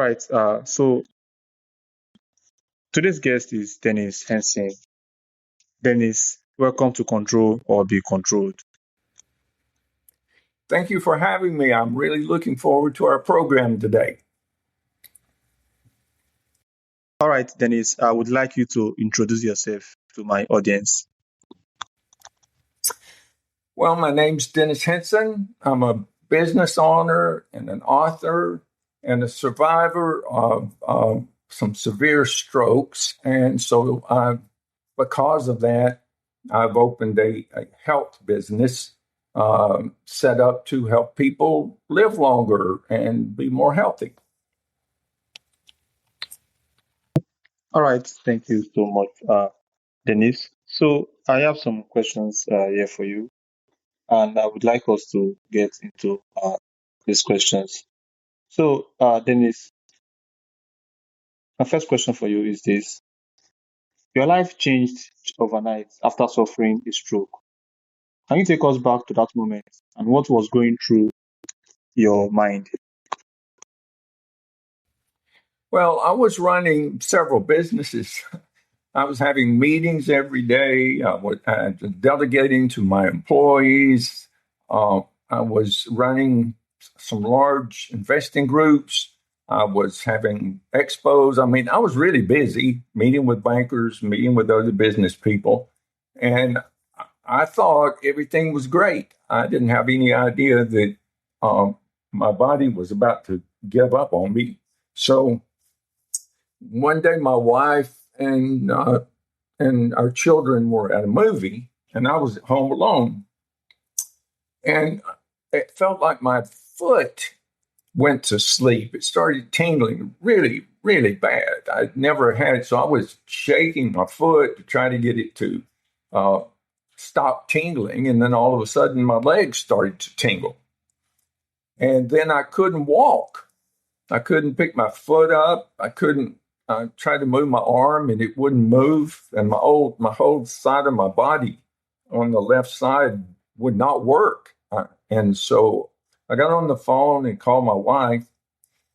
right. So today's guest is Dennis Henson. Dennis, welcome to Control or Be Controlled. Thank you for having me. I'm really looking forward to our program today. All right, Dennis, I would like you to introduce yourself to my audience. Well, my name's Dennis Henson. I'm a business owner and an author and a survivor of some severe strokes. And so, because of that, I've opened a health business set up to help people live longer and be more healthy. All right, thank you so much, Dennis. So I have some questions here for you, and I would like us to get into these questions. So, Dennis, my first question for you is this. Your life changed overnight after suffering a stroke. Can you take us back to that moment and what was going through your mind? Well, I was running several businesses. I was having meetings every day. I was delegating to my employees. I was running some large investing groups. I was having expos. I mean, I was really busy meeting with bankers, meeting with other business people. And I thought everything was great. I didn't have any idea that my body was about to give up on me. So one day, my wife and our children were at a movie, and I was at home alone. And it felt like my foot went to sleep. It started tingling really, really bad. I'd never had it, so I was shaking my foot to try to get it to stop tingling. And then all of a sudden, my legs started to tingle. And then I couldn't walk. I couldn't pick my foot up. I tried to move my arm and it wouldn't move. And my whole side of my body on the left side would not work. And so I got on the phone and called my wife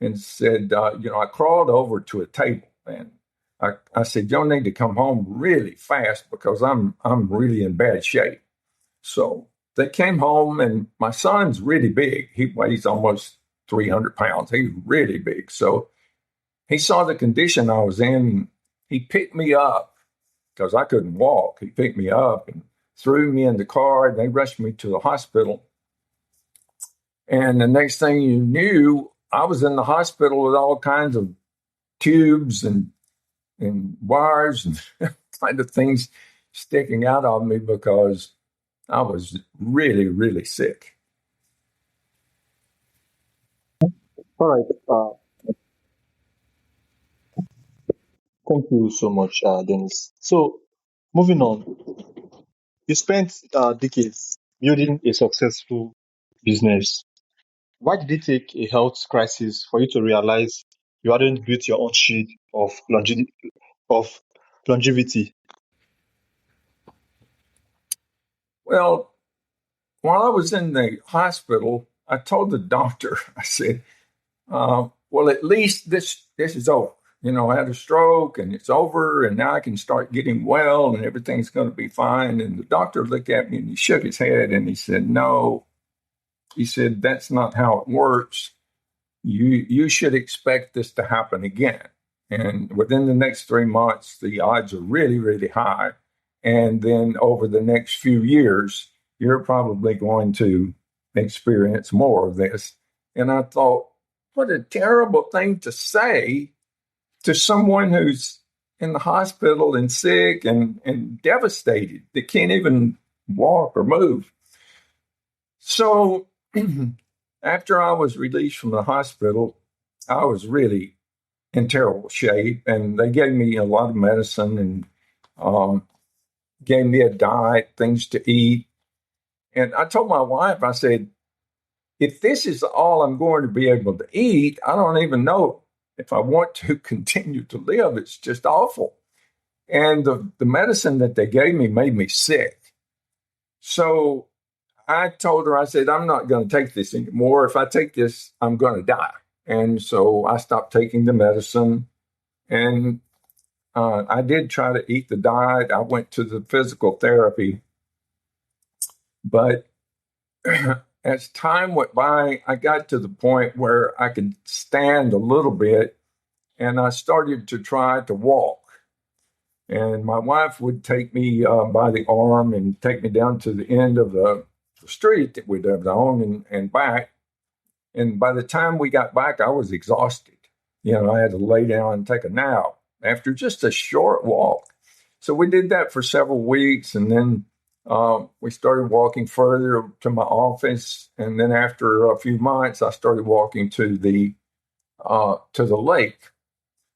and said, I crawled over to a table and I said, y'all need to come home really fast because I'm really in bad shape. So they came home and my son's really big. He weighs almost 300 pounds. He's really big. So he saw the condition I was in. He picked me up because I couldn't walk. He picked me up and threw me in the car. And they rushed me to the hospital. And the next thing you knew, I was in the hospital with all kinds of tubes and wires and kind of things sticking out of me because I was really, really sick. All right. Thank you so much, Dennis. So, moving on, you spent decades building a successful business. Why did it take a health crisis for you to realize you hadn't built your own shield of longevity? Well, while I was in the hospital, I told the doctor, I said, well, at least this is over. I had a stroke and it's over and now I can start getting well and everything's going to be fine. And the doctor looked at me and he shook his head and he said, no, he said, that's not how it works. You should expect this to happen again. And within the next 3 months, the odds are really, really high. And then over the next few years, you're probably going to experience more of this. And I thought, what a terrible thing to say to someone who's in the hospital and sick and devastated. They can't even walk or move. So after I was released from the hospital, I was really in terrible shape. And they gave me a lot of medicine and gave me a diet, things to eat. And I told my wife, I said, if this is all I'm going to be able to eat, I don't even know if I want to continue to live. It's just awful. And the medicine that they gave me made me sick. So I told her, I said, I'm not going to take this anymore. If I take this, I'm going to die. And so I stopped taking the medicine. And I did try to eat the diet. I went to the physical therapy. But as time went by, I got to the point where I could stand a little bit, and I started to try to walk. And my wife would take me by the arm and take me down to the end of the street that we lived on and back. And by the time we got back, I was exhausted. I had to lay down and take a nap after just a short walk. So we did that for several weeks, and then we started walking further to my office. And then after a few months, I started walking to the lake.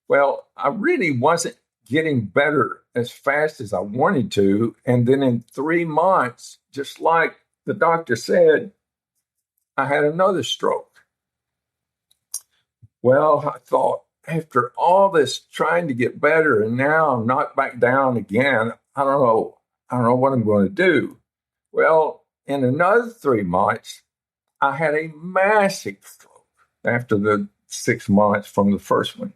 Well, I really wasn't getting better as fast as I wanted to. And then in 3 months, just like the doctor said, I had another stroke. Well, I thought, after all this trying to get better and now I'm knocked back down again, I don't know what I'm going to do. Well, in another 3 months, I had a massive stroke after the 6 months from the first one.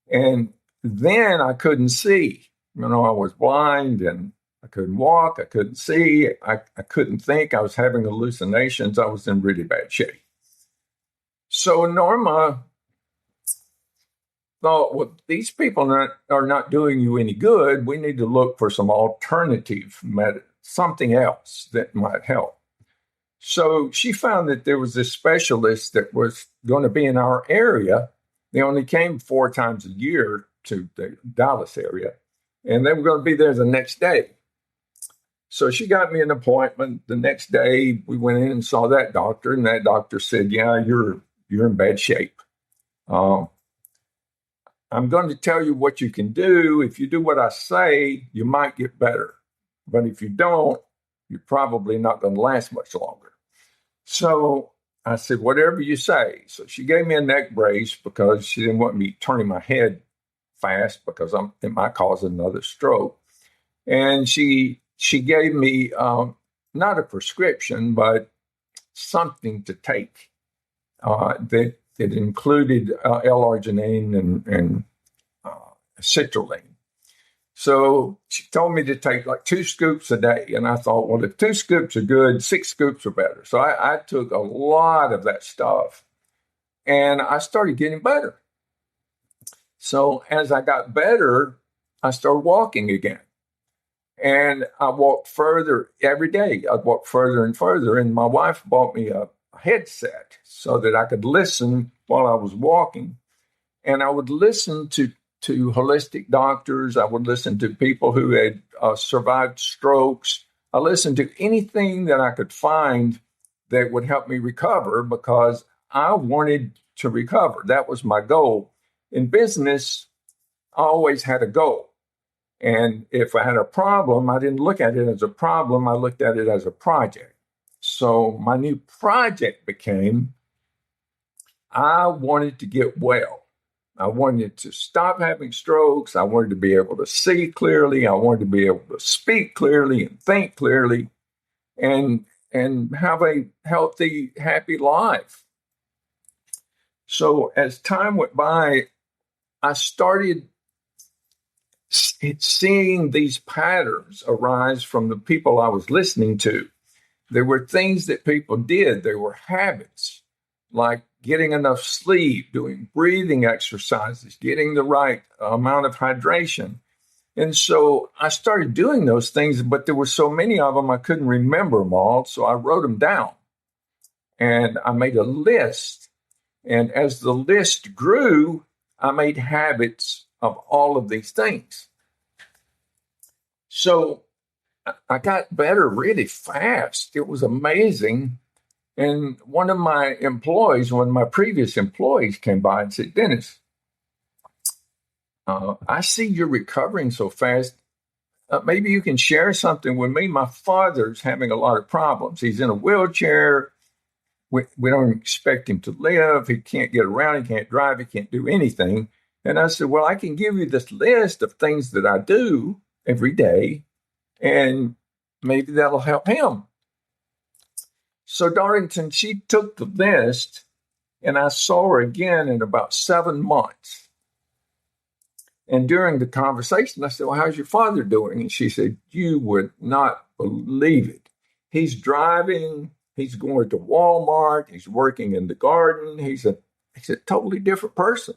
And then I couldn't see. I was blind and I couldn't walk. I couldn't see. I couldn't think. I was having hallucinations. I was in really bad shape. So Norma thought, well, these people are not doing you any good. We need to look for some alternative something else that might help. So she found that there was this specialist that was going to be in our area. They only came 4 times a year to the Dallas area, and they were going to be there the next day. So she got me an appointment. The next day, we went in and saw that doctor, and that doctor said, "Yeah, you're in bad shape. I'm going to tell you what you can do. If you do what I say, you might get better. But if you don't, you're probably not going to last much longer." So I said, "Whatever you say." So she gave me a neck brace because she didn't want me turning my head fast because it might cause another stroke. And she gave me not a prescription, but something to take that included L-arginine and citrulline. So she told me to take like 2 scoops a day. And I thought, well, if 2 scoops are good, 6 scoops are better. So I took a lot of that stuff and I started getting better. So as I got better, I started walking again. And I walked further every day. I'd walk further and further. And my wife bought me a headset so that I could listen while I was walking. And I would listen to holistic doctors. I would listen to people who had survived strokes. I listened to anything that I could find that would help me recover because I wanted to recover. That was my goal. In business, I always had a goal. And if I had a problem, I didn't look at it as a problem. I looked at it as a project. So my new project became, I wanted to get well. I wanted to stop having strokes. I wanted to be able to see clearly. I wanted to be able to speak clearly and think clearly and have a healthy, happy life. So as time went by, I started seeing these patterns arise from the people I was listening to. There were things that people did. There were habits like getting enough sleep, doing breathing exercises, getting the right amount of hydration. And so I started doing those things, but there were so many of them, I couldn't remember them all. So I wrote them down and I made a list. And as the list grew, I made habits of all of these things. So I got better really fast. It was amazing. And one of my previous employees came by and said, "Dennis, I see you're recovering so fast. Maybe you can share something with me. My father's having a lot of problems. He's in a wheelchair. We don't expect him to live. He can't get around. He can't drive. He can't do anything." And I said, "Well, I can give you this list of things that I do every day, and maybe that'll help him." So Darlington, she took the list And I saw her again in about 7 months. And during the conversation, I said, well, how's your father doing? And she said, you would not believe it. He's driving, he's going to Walmart, he's working in the garden, he's a totally different person.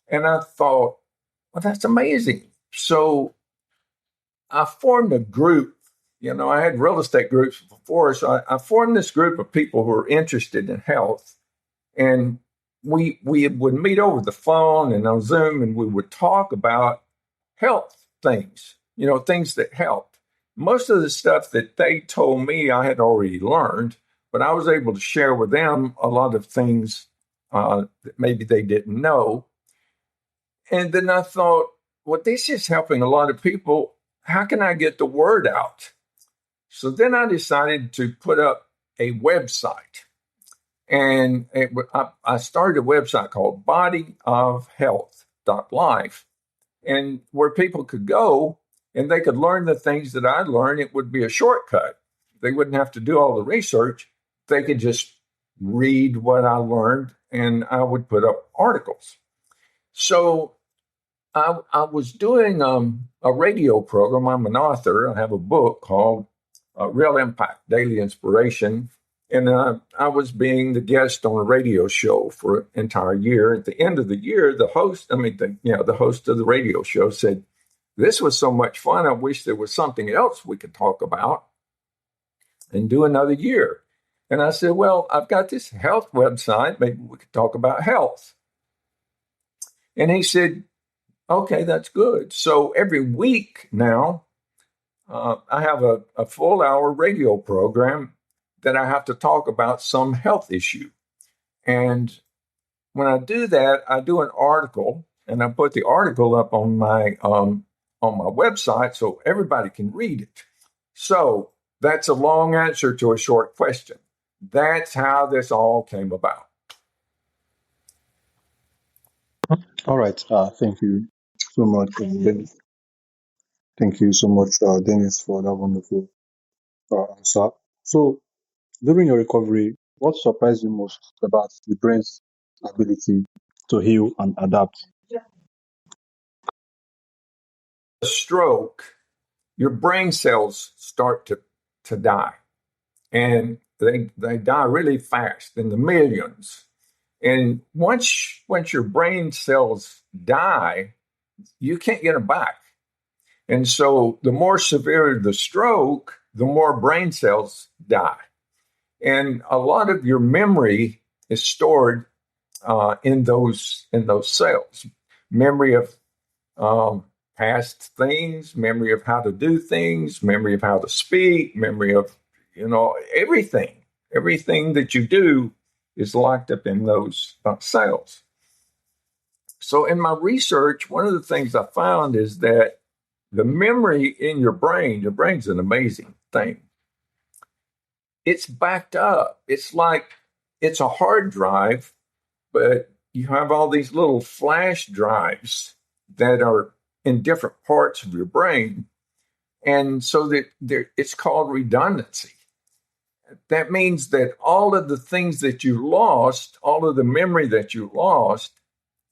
And I thought, well, that's amazing. So I formed a group. I had real estate groups before, so I formed this group of people who were interested in health. And we would meet over the phone and on Zoom, and we would talk about health things, things that helped. Most of the stuff that they told me I had already learned, but I was able to share with them a lot of things that maybe they didn't know. And then I thought, well, this is helping a lot of people. How can I get the word out? So then I decided to put up a website. And I started a website called bodyofhealth.life, and where people could go and they could learn the things that I learned. It would be a shortcut. They wouldn't have to do all the research. They could just read what I learned, and I would put up articles. So I was doing a radio program. I'm an author. I have a book called Real Impact, Daily Inspiration. And I was being the guest on a radio show for an entire year. At the end of the year, the host of the radio show said, this was so much fun. I wish there was something else we could talk about and do another year. And I said, well, I've got this health website. Maybe we could talk about health. And he said, okay, that's good. So every week now, I have a full hour radio program that I have to talk about some health issue. And when I do that, I do an article, and I put the article up on my website so everybody can read it. So that's a long answer to a short question. That's how this all came about. All right. Thank you so much, Dennis. Thank you so much, Dennis, for that wonderful answer. So, during your recovery, what surprised you most about the brain's ability to heal and adapt? A stroke, your brain cells start to die, and they die really fast in the millions. And once your brain cells die, you can't get them back. And so the more severe the stroke, the more brain cells die. And a lot of your memory is stored in those cells. Memory of past things, memory of how to do things, memory of how to speak, memory of everything. Everything that you do is locked up in those cells. So in my research, one of the things I found is that the memory in your brain's an amazing thing. It's backed up. It's like it's a hard drive, but you have all these little flash drives that are in different parts of your brain. And so that it's called redundancy. That means that all of the things that you lost, all of the memory that you lost,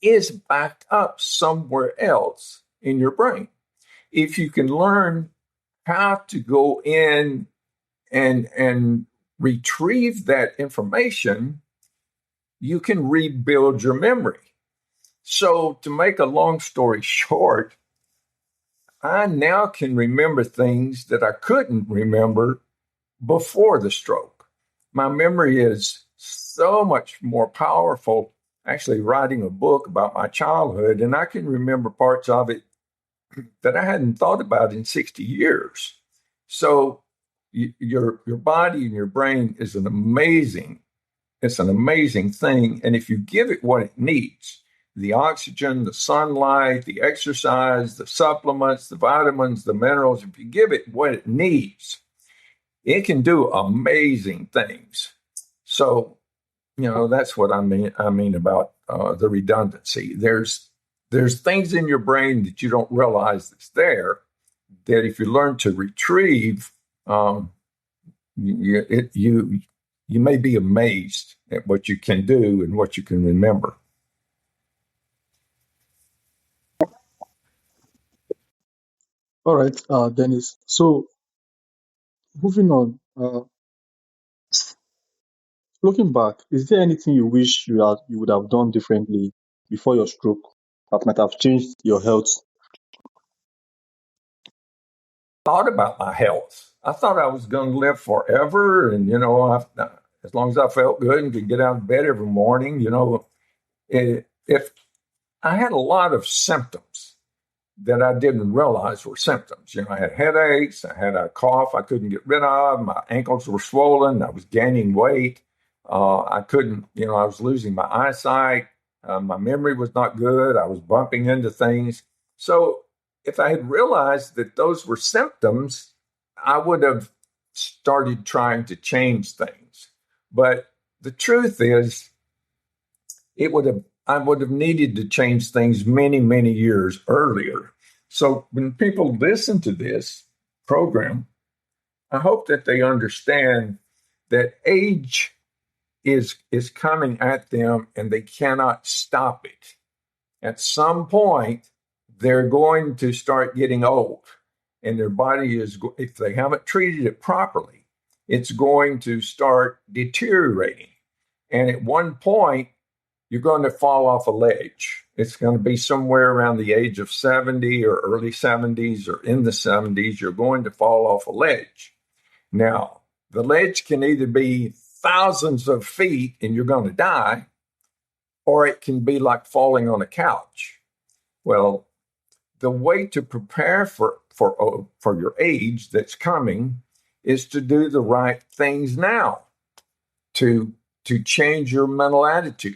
is backed up somewhere else in your brain. If you can learn how to go in and retrieve that information, you can rebuild your memory. So to make a long story short, I now can remember things that I couldn't remember before the stroke. My memory is so much more powerful, actually writing a book about my childhood, and I can remember parts of it that I hadn't thought about in 60 years. So your body and your brain is an amazing thing. And if you give it what it needs, the oxygen, the sunlight, the exercise, the supplements, the vitamins, the minerals, if you give it what it needs, it can do amazing things. So, that's what I mean about the redundancy. There's things in your brain that you don't realize that's there, that if you learn to retrieve, you you may be amazed at what you can do and what you can remember. All right, Dennis. So moving on, looking back, is there anything you wish you would have done differently before your stroke that might have changed your health? Thought about my health. I thought I was going to live forever, and as long as I felt good and could get out of bed every morning, if I had a lot of symptoms that I didn't realize were symptoms. I had headaches, I had a cough I couldn't get rid of, my ankles were swollen, I was gaining weight, I couldn't, I was losing my eyesight, my memory was not good, I was bumping into things. So if I had realized that those were symptoms, I would have started trying to change things. But the truth is, I would have needed to change things many, many years earlier. So when people listen to this program, I hope that they understand that age is coming at them and they cannot stop it. At some point, they're going to start getting old, and their body is, if they haven't treated it properly, it's going to start deteriorating. And at one point, you're going to fall off a ledge. It's going to be somewhere around the age of 70 or early 70s or in the 70s. You're going to fall off a ledge. Now, the ledge can either be thousands of feet and you're going to die, or it can be like falling on a couch. Well, the way to prepare for your age that's coming is to do the right things now, to change your mental attitude,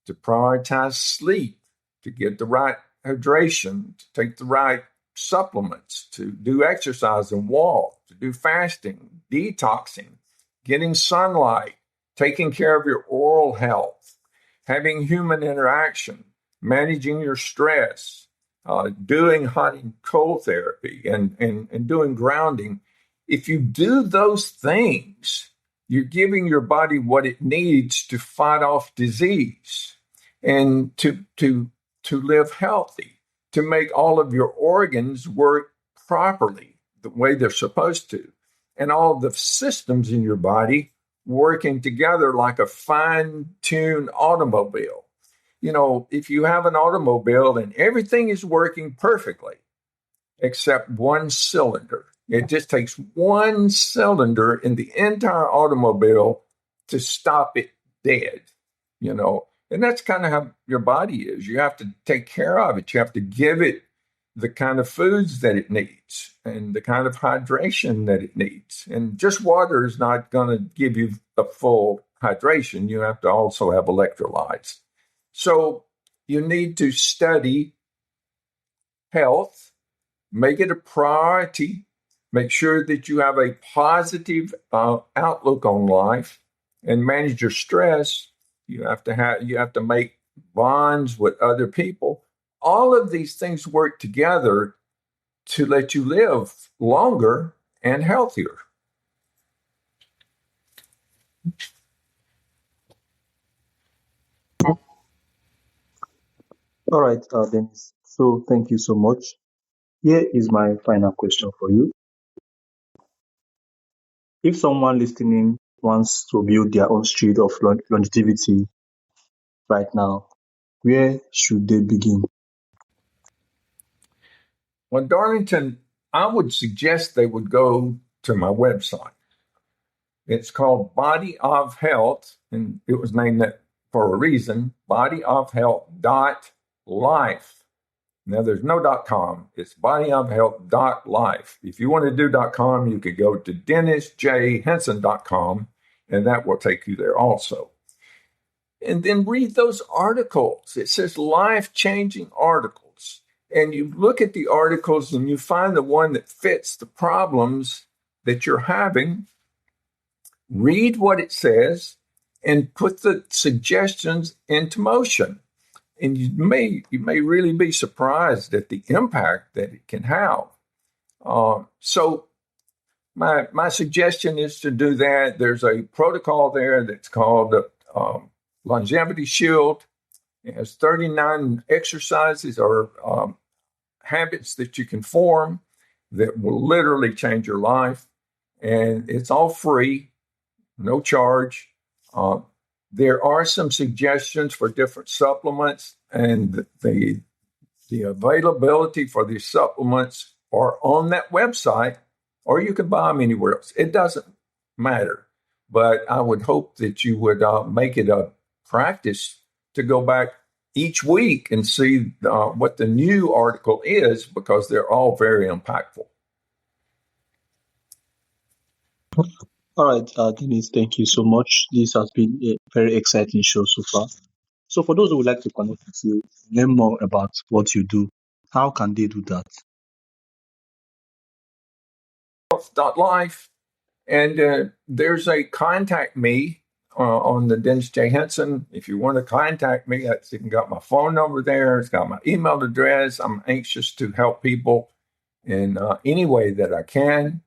to prioritize sleep, to get the right hydration, to take the right supplements, to do exercise and walk, to do fasting, detoxing, getting sunlight, taking care of your oral health, having human interaction, managing your stress, doing hot and cold therapy, and doing grounding. If you do those things, you're giving your body what it needs to fight off disease and to live healthy, to make all of your organs work properly the way they're supposed to, and all of the systems in your body working together like a fine-tuned automobile. If you have an automobile and everything is working perfectly except one cylinder, it just takes one cylinder in the entire automobile to stop it dead, and that's kind of how your body is. You have to take care of it. You have to give it the kind of foods that it needs and the kind of hydration that it needs. And just water is not going to give you a full hydration. You have to also have electrolytes. So you need to study health, make it a priority, make sure that you have a positive outlook on life, and manage your stress. You have to make bonds with other people. All of these things work together to let you live longer and healthier. All right, Dennis. So thank you so much. Here is my final question for you. If someone listening wants to build their own street of longevity right now, where should they begin? Well, Darlington, I would suggest they would go to my website. It's called Body of Health, and it was named that for a reason, bodyofhealth.life. Now, there's no .com. It's bodyofhealth.life. If you want to do .com, you could go to dennisjhenson.com, and that will take you there also. And then read those articles. It says life-changing articles. And you look at the articles and you find the one that fits the problems that you're having. Read what it says and put the suggestions into motion. And you may really be surprised at the impact that it can have. So my suggestion is to do that. There's a protocol there that's called Longevity Shield. It has 39 exercises or habits that you can form that will literally change your life. And it's all free, no charge. There are some suggestions for different supplements, and the availability for these supplements are on that website, or you can buy them anywhere else. It doesn't matter. But I would hope that you would make it a practice to go back each week and see what the new article is, because they're all very impactful. All right, Denise, thank you so much. This has been a very exciting show so far. So, for those who would like to connect with you, learn more about what you do, how can they do that? Life, and there's a contact me on the Dennis J. Henson. If you want to contact me, it's even got my phone number there. It's got my email address. I'm anxious to help people in any way that I can.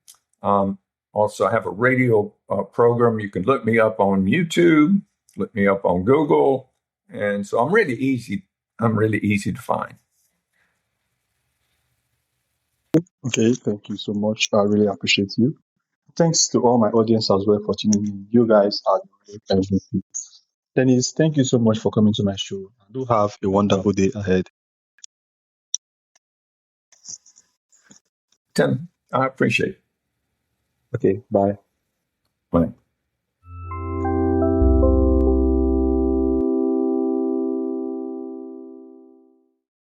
Also, I have a radio program. You can look me up on YouTube, look me up on Google, and so I'm really easy. I'm really easy to find. Okay, thank you so much. I really appreciate you. Thanks to all my audience as well for tuning in. You guys are really everything. Dennis, thank you so much for coming to my show. Do have a wonderful day ahead. Tim, I appreciate it. Okay, bye. Bye.